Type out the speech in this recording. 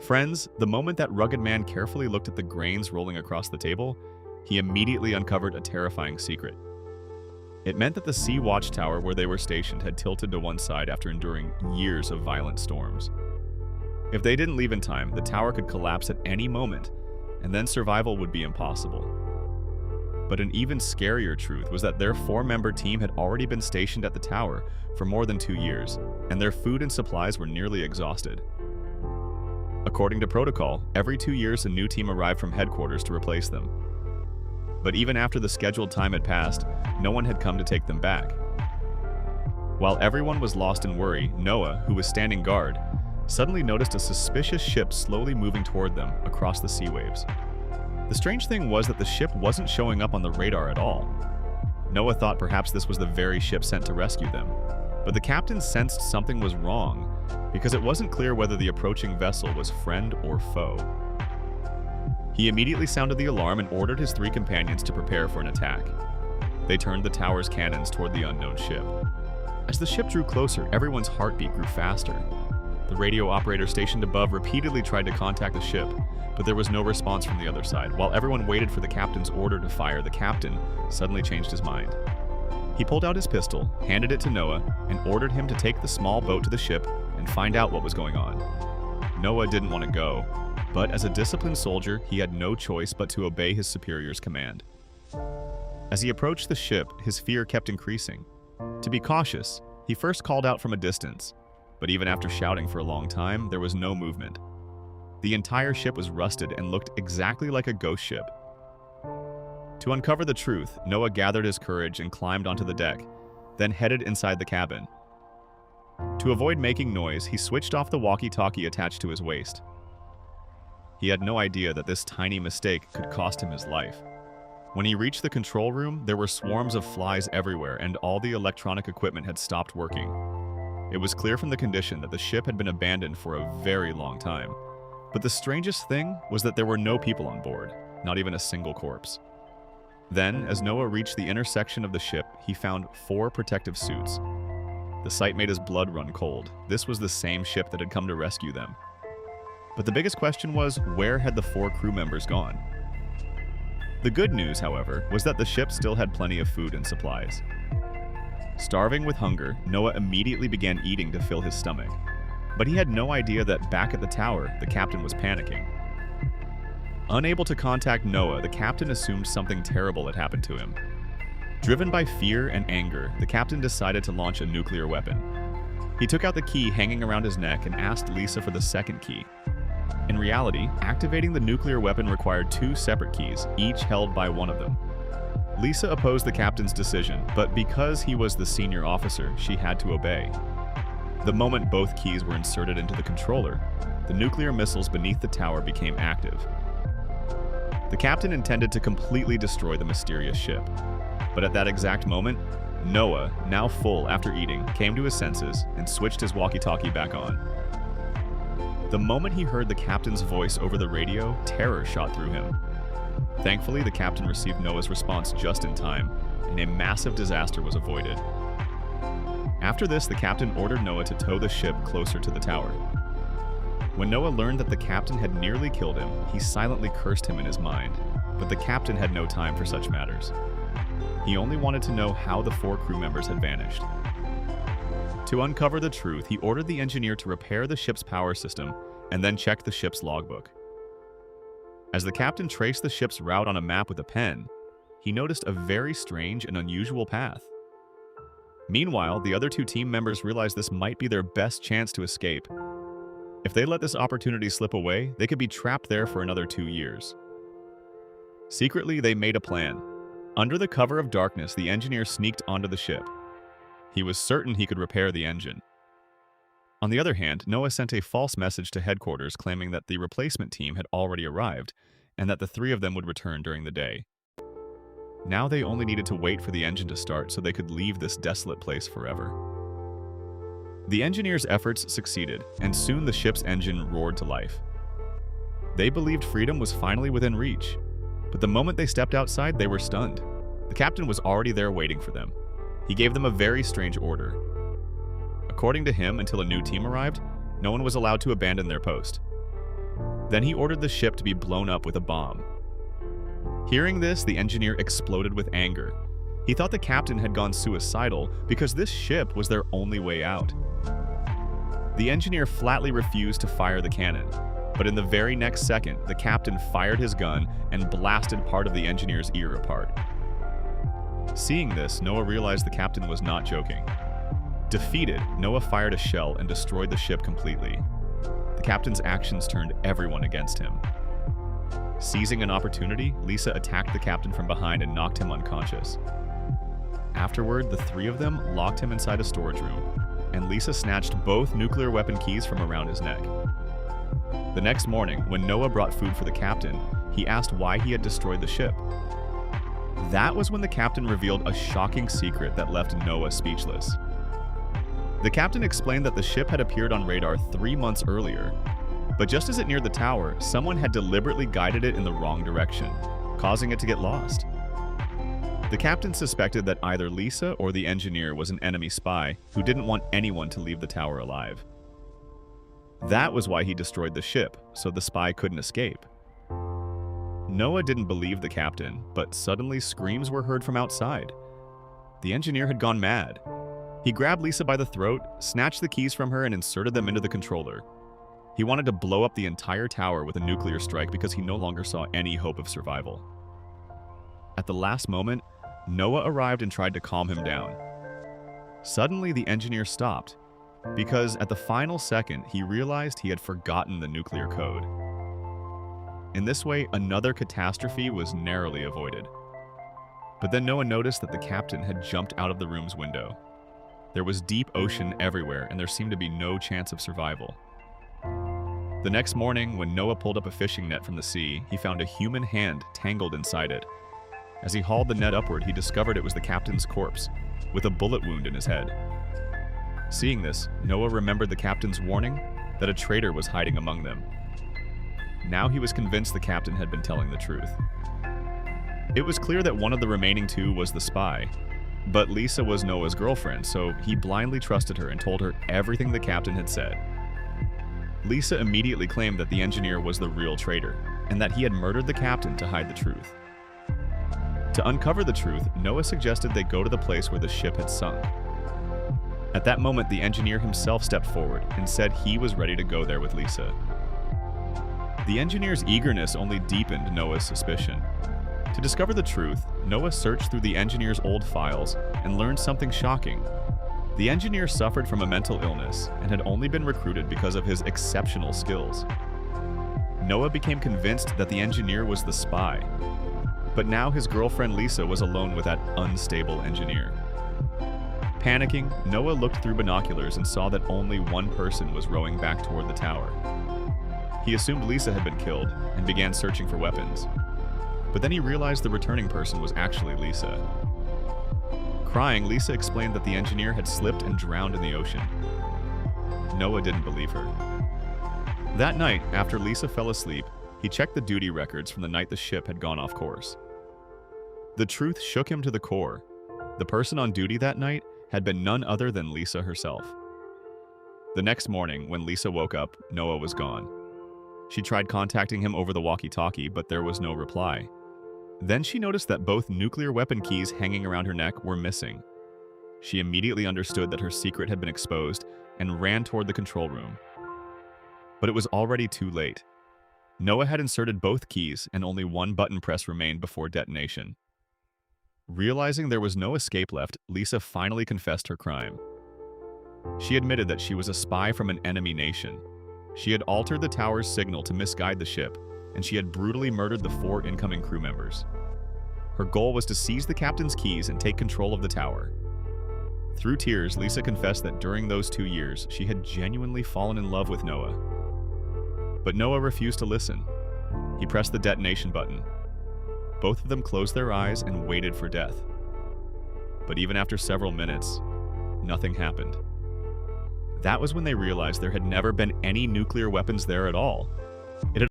Friends, the moment that rugged man carefully looked at the grains rolling across the table, he immediately uncovered a terrifying secret. It meant that the sea watchtower where they were stationed had tilted to one side after enduring years of violent storms. If they didn't leave in time, the tower could collapse at any moment, and then survival would be impossible. But an even scarier truth was that their 4-member team had already been stationed at the tower for more than 2 years, and their food and supplies were nearly exhausted. According to protocol, every 2 years a new team arrived from headquarters to replace them. But even after the scheduled time had passed, no one had come to take them back. While everyone was lost in worry, Noah, who was standing guard, suddenly noticed a suspicious ship slowly moving toward them across the sea waves. The strange thing was that the ship wasn't showing up on the radar at all. Noah thought perhaps this was the very ship sent to rescue them, but the captain sensed something was wrong because it wasn't clear whether the approaching vessel was friend or foe. He immediately sounded the alarm and ordered his 3 companions to prepare for an attack. They turned the tower's cannons toward the unknown ship. As the ship drew closer, everyone's heartbeat grew faster. The radio operator stationed above repeatedly tried to contact the ship, but there was no response from the other side. While everyone waited for the captain's order to fire, the captain suddenly changed his mind. He pulled out his pistol, handed it to Noah, and ordered him to take the small boat to the ship and find out what was going on. Noah didn't want to go, but as a disciplined soldier, he had no choice but to obey his superior's command. As he approached the ship, his fear kept increasing. To be cautious, he first called out from a distance, but even after shouting for a long time, there was no movement. The entire ship was rusted and looked exactly like a ghost ship. To uncover the truth, Noah gathered his courage and climbed onto the deck, then headed inside the cabin. To avoid making noise, he switched off the walkie-talkie attached to his waist. He had no idea that this tiny mistake could cost him his life. When he reached the control room, there were swarms of flies everywhere and all the electronic equipment had stopped working. It was clear from the condition that the ship had been abandoned for a very long time. But the strangest thing was that there were no people on board, not even a single corpse. Then, as Noah reached the intersection of the ship, he found 4 protective suits. The sight made his blood run cold. This was the same ship that had come to rescue them. But the biggest question was, where had the 4 crew members gone? The good news, however, was that the ship still had plenty of food and supplies. Starving with hunger, Noah immediately began eating to fill his stomach. But he had no idea that back at the tower, the captain was panicking. Unable to contact Noah, the captain assumed something terrible had happened to him. Driven by fear and anger, the captain decided to launch a nuclear weapon. He took out the key hanging around his neck and asked Lisa for the second key. In reality, activating the nuclear weapon required 2 separate keys, each held by one of them. Lisa opposed the captain's decision, but because he was the senior officer, she had to obey. The moment both keys were inserted into the controller, the nuclear missiles beneath the tower became active. The captain intended to completely destroy the mysterious ship. But at that exact moment, Noah, now full after eating, came to his senses and switched his walkie-talkie back on. The moment he heard the captain's voice over the radio, terror shot through him. Thankfully, the captain received Noah's response just in time, and a massive disaster was avoided. After this, the captain ordered Noah to tow the ship closer to the tower. When Noah learned that the captain had nearly killed him, he silently cursed him in his mind, but the captain had no time for such matters. He only wanted to know how the 4 crew members had vanished. To uncover the truth, he ordered the engineer to repair the ship's power system and then check the ship's logbook. As the captain traced the ship's route on a map with a pen, he noticed a very strange and unusual path. Meanwhile, the other 2 team members realized this might be their best chance to escape. If they let this opportunity slip away, they could be trapped there for another 2 years. Secretly, they made a plan. Under the cover of darkness, the engineer sneaked onto the ship. He was certain he could repair the engine. On the other hand, Noah sent a false message to headquarters claiming that the replacement team had already arrived and that the 3 of them would return during the day. Now they only needed to wait for the engine to start so they could leave this desolate place forever. The engineers' efforts succeeded, and soon the ship's engine roared to life. They believed freedom was finally within reach, but the moment they stepped outside, they were stunned. The captain was already there waiting for them. He gave them a very strange order. According to him, until a new team arrived, no one was allowed to abandon their post. Then he ordered the ship to be blown up with a bomb. Hearing this, the engineer exploded with anger. He thought the captain had gone suicidal because this ship was their only way out. The engineer flatly refused to fire the cannon, but in the very next second, the captain fired his gun and blasted part of the engineer's ear apart. Seeing this, Noah realized the captain was not joking. Defeated, Noah fired a shell and destroyed the ship completely. The captain's actions turned everyone against him. Seizing an opportunity, Lisa attacked the captain from behind and knocked him unconscious. Afterward, the three of them locked him inside a storage room, and Lisa snatched both nuclear weapon keys from around his neck. The next morning, when Noah brought food for the captain, he asked why he had destroyed the ship. That was when the captain revealed a shocking secret that left Noah speechless. The captain explained that the ship had appeared on radar 3 months earlier, but just as it neared the tower, someone had deliberately guided it in the wrong direction, causing it to get lost. The captain suspected that either Lisa or the engineer was an enemy spy who didn't want anyone to leave the tower alive. That was why he destroyed the ship, so the spy couldn't escape. Noah didn't believe the captain, but suddenly screams were heard from outside. The engineer had gone mad. He grabbed Lisa by the throat, snatched the keys from her, and inserted them into the controller. He wanted to blow up the entire tower with a nuclear strike because he no longer saw any hope of survival. At the last moment, Noah arrived and tried to calm him down. Suddenly, the engineer stopped, because at the final second, he realized he had forgotten the nuclear code. In this way, another catastrophe was narrowly avoided. But then Noah noticed that the captain had jumped out of the room's window. There was deep ocean everywhere, and there seemed to be no chance of survival. The next morning, when Noah pulled up a fishing net from the sea, he found a human hand tangled inside it. As he hauled the net upward, he discovered it was the captain's corpse, with a bullet wound in his head. Seeing this, Noah remembered the captain's warning that a traitor was hiding among them. Now he was convinced the captain had been telling the truth. It was clear that one of the remaining two was the spy, but Lisa was Noah's girlfriend, so he blindly trusted her and told her everything the captain had said. Lisa immediately claimed that the engineer was the real traitor, and that he had murdered the captain to hide the truth. To uncover the truth, Noah suggested they go to the place where the ship had sunk. At that moment, the engineer himself stepped forward and said he was ready to go there with Lisa. The engineer's eagerness only deepened Noah's suspicion. To discover the truth, Noah searched through the engineer's old files and learned something shocking. The engineer suffered from a mental illness and had only been recruited because of his exceptional skills. Noah became convinced that the engineer was the spy, but now his girlfriend Lisa was alone with that unstable engineer. Panicking, Noah looked through binoculars and saw that only one person was rowing back toward the tower. He assumed Lisa had been killed and began searching for weapons. But then he realized the returning person was actually Lisa. Crying, Lisa explained that the engineer had slipped and drowned in the ocean. Noah didn't believe her. That night, after Lisa fell asleep, he checked the duty records from the night the ship had gone off course. The truth shook him to the core. The person on duty that night had been none other than Lisa herself. The next morning, when Lisa woke up, Noah was gone. She tried contacting him over the walkie-talkie, but there was no reply. Then she noticed that both nuclear weapon keys hanging around her neck were missing. She immediately understood that her secret had been exposed and ran toward the control room. But it was already too late. Noah had inserted both keys and only one button press remained before detonation. Realizing there was no escape left, Lisa finally confessed her crime. She admitted that she was a spy from an enemy nation. She had altered the tower's signal to misguide the ship, and she had brutally murdered the 4 incoming crew members. Her goal was to seize the captain's keys and take control of the tower. Through tears, Lisa confessed that during those 2 years, she had genuinely fallen in love with Noah. But Noah refused to listen. He pressed the detonation button. Both of them closed their eyes and waited for death. But even after several minutes, nothing happened. That was when they realized there had never been any nuclear weapons there at all. It had